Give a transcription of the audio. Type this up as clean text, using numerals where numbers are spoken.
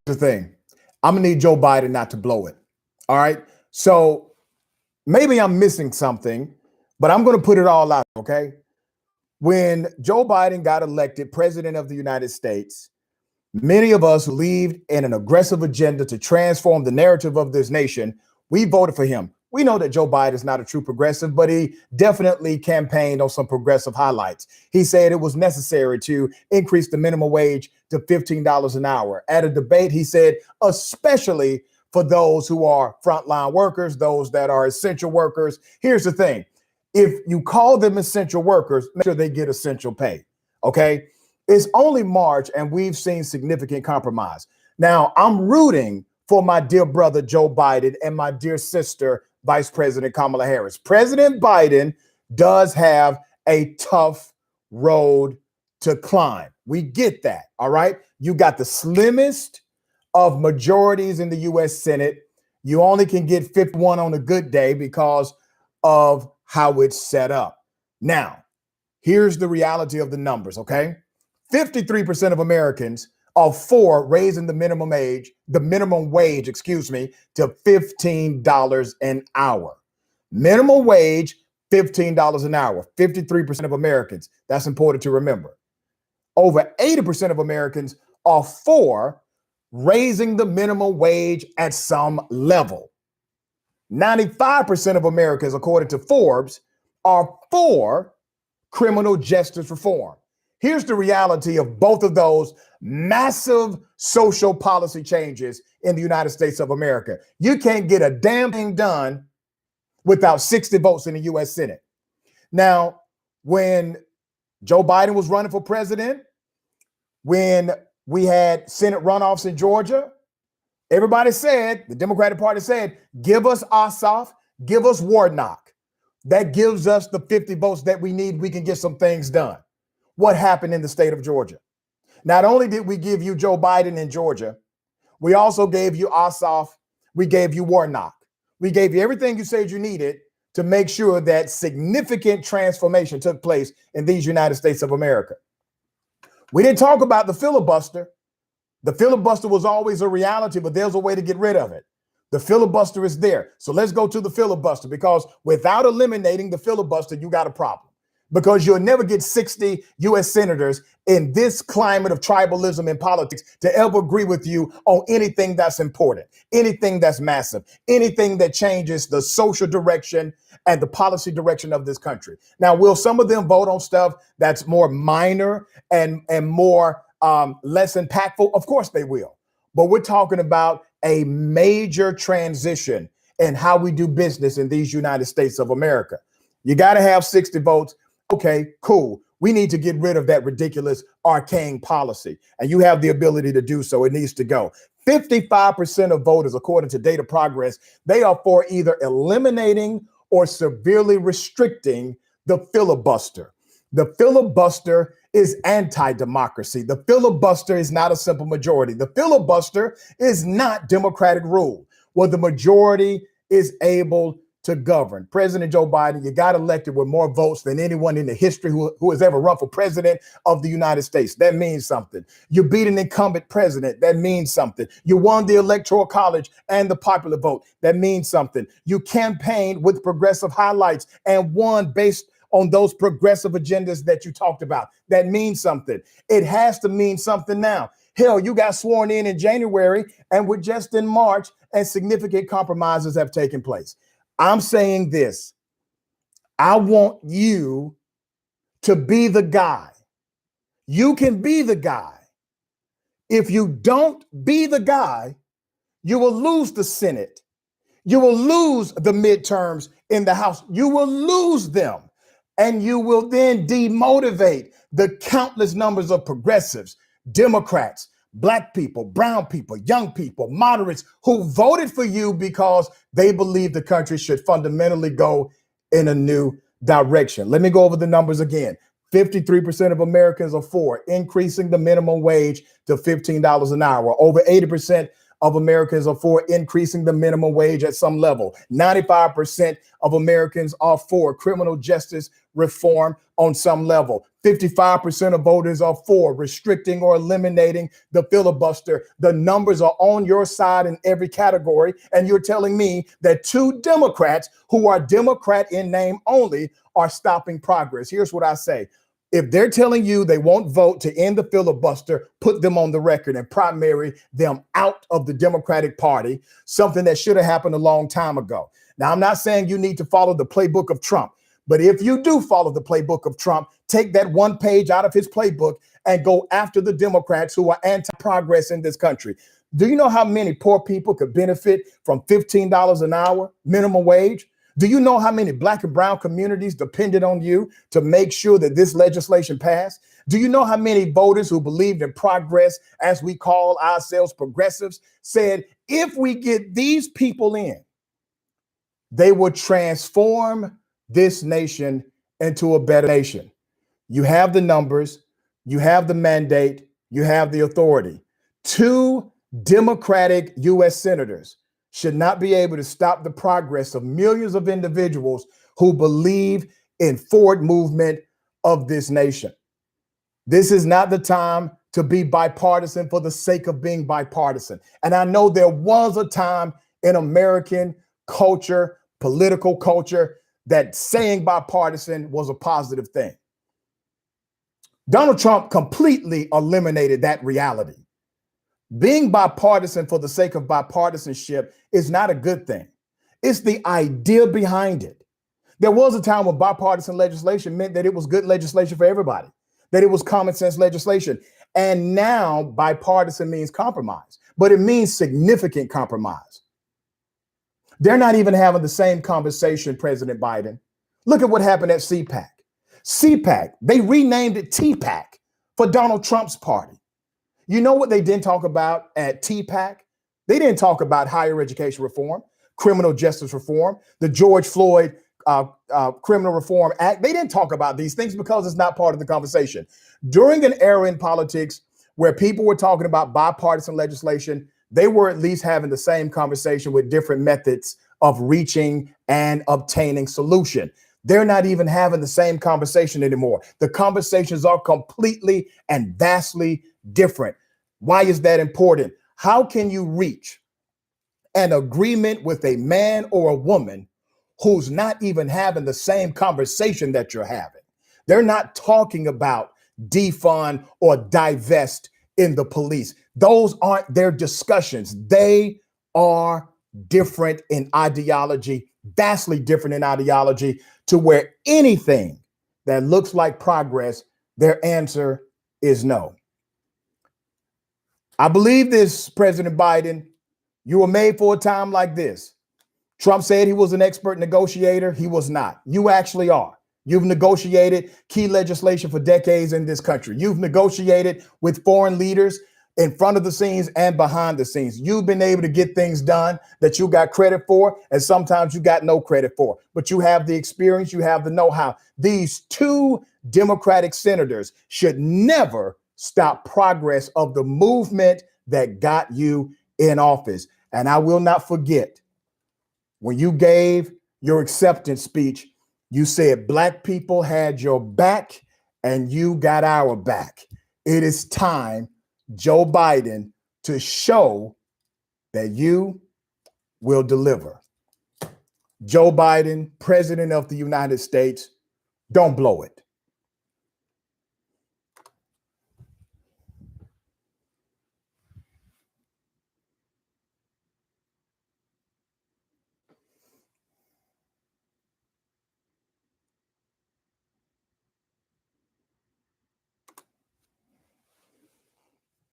Here's the thing. I'm gonna need Joe Biden not to blow it. All right. So maybe I'm missing something, but I'm gonna put it all out. Okay. When Joe Biden got elected president of the United States, many of us believed in an aggressive agenda to transform the narrative of this nation. We voted for him. We know that Joe Biden is not a true progressive, but he definitely campaigned on some progressive highlights. He said it was necessary to increase the minimum wage to $15 an hour. At a debate, he said, especially for those who are frontline workers, those that are essential workers. Here's the thing. If you call them essential workers, make sure they get essential pay. Okay. It's only March and we've seen significant compromise. Now, I'm rooting for my dear brother, Joe Biden, and my dear sister, Vice President Kamala Harris. President Biden does have a tough road to climb. We get that. All right. You got the slimmest of majorities in the U.S. Senate. You only can get 51 on a good day because of how it's set up. Now, here's the reality of the numbers. Okay. 53% of Americans are for raising the minimum wage, to $15 an hour. Minimum wage, $15 an hour. 53% of Americans. That's important to remember. Over 80% of Americans are for raising the minimum wage at some level. 95% of Americans, according to Forbes, are for criminal justice reform. Here's the reality of both of those massive social policy changes in the United States of America. You can't get a damn thing done without 60 votes in the U.S. Senate. Now, when Joe Biden was running for president, when we had Senate runoffs in Georgia, everybody said, the Democratic Party said, give us Ossoff, give us Warnock. That gives us the 50 votes that we need. We can get some things done. What happened in the state of Georgia? Not only did we give you Joe Biden in Georgia, we also gave you Ossoff. We gave you Warnock. We gave you everything you said you needed to make sure that significant transformation took place in these United States of America. We didn't talk about the filibuster. The filibuster was always a reality, but there's a way to get rid of it. The filibuster is there. So let's go to the filibuster, because without eliminating the filibuster, you got a problem. Because you'll never get 60 U.S. senators in this climate of tribalism in politics to ever agree with you on anything that's important, anything that's massive, anything that changes the social direction and the policy direction of this country. Now, will some of them vote on stuff that's more minor and more less impactful? Of course they will. But we're talking about a major transition in how we do business in these United States of America. You got to have 60 votes. Okay, cool. We need to get rid of that ridiculous, arcane policy. And you have the ability to do so. It needs to go. 55% of voters, according to Data Progress, they are for either eliminating or severely restricting the filibuster. The filibuster is anti-democracy. The filibuster is not a simple majority. The filibuster is not democratic rule, where the majority is able to govern. President Joe Biden, you got elected with more votes than anyone in the history who has ever run for president of the United States. That means something. You beat an incumbent president. That means something. You won the Electoral College and the popular vote. That means something. You campaigned with progressive highlights and won based on those progressive agendas that you talked about. That means something. It has to mean something now. Hell, you got sworn in January, and we're just in March, and significant compromises have taken place. I'm saying this. I want you to be the guy. You can be the guy. If you don't be the guy, you will lose the Senate. You will lose the midterms in the House. You will lose them. And you will then demotivate the countless numbers of progressives, Democrats, Black people, brown people, young people, moderates who voted for you because they believe the country should fundamentally go in a new direction. Let me go over the numbers again. 53% of Americans are for increasing the minimum wage to $15 an hour. Over 80% of Americans are for increasing the minimum wage at some level. 95% of Americans are for criminal justice reform on some level. 55% of voters are for restricting or eliminating the filibuster. The numbers are on your side in every category. And you're telling me that two Democrats who are Democrat in name only are stopping progress. Here's what I say. If they're telling you they won't vote to end the filibuster, put them on the record and primary them out of the Democratic Party, something that should have happened a long time ago. Now, I'm not saying you need to follow the playbook of Trump, but if you do follow the playbook of Trump, take that one page out of his playbook and go after the Democrats who are anti-progress in this country. Do you know how many poor people could benefit from $15 an hour minimum wage? Do you know how many Black and brown communities depended on you to make sure that this legislation passed? Do you know how many voters who believed in progress, as we call ourselves progressives, said, if we get these people in, they would transform this nation into a better nation? You have the numbers, you have the mandate, you have the authority. Two Democratic U.S. senators should not be able to stop the progress of millions of individuals who believe in forward movement of this nation. This is not the time to be bipartisan for the sake of being bipartisan. And I know there was a time in American culture, political culture, that saying bipartisan was a positive thing. Donald Trump completely eliminated that reality. Being bipartisan for the sake of bipartisanship is not a good thing. It's the idea behind it. There was a time when bipartisan legislation meant that it was good legislation for everybody, that it was common sense legislation. And now bipartisan means compromise, but it means significant compromise. They're not even having the same conversation, President Biden. Look at what happened at CPAC. CPAC, they renamed it TPAC for Donald Trump's party. You know what they didn't talk about at TPAC? They didn't talk about higher education reform, criminal justice reform, the George Floyd Criminal Reform Act. They didn't talk about these things because it's not part of the conversation. During an era in politics where people were talking about bipartisan legislation, they were at least having the same conversation with different methods of reaching and obtaining solution. They're not even having the same conversation anymore. The conversations are completely and vastly different. Why is that important? How can you reach an agreement with a man or a woman who's not even having the same conversation that you're having? They're not talking about defund or divest in the police. Those aren't their discussions. They are different in ideology, vastly different in ideology, to where anything that looks like progress, their answer is no. I believe this, President Biden. You were made for a time like this. Trump said he was an expert negotiator. He was not. You actually are. You've negotiated key legislation for decades in this country. You've negotiated with foreign leaders in front of the scenes and behind the scenes. You've been able to get things done that you got credit for, and sometimes you got no credit for. But you have the experience, you have the know-how. These two Democratic senators should never stop progress of the movement that got you in office. And I will not forget, when you gave your acceptance speech, you said Black people had your back and you got our back. It is time, Joe Biden, to show that you will deliver. Joe Biden, President of the United States, don't blow it.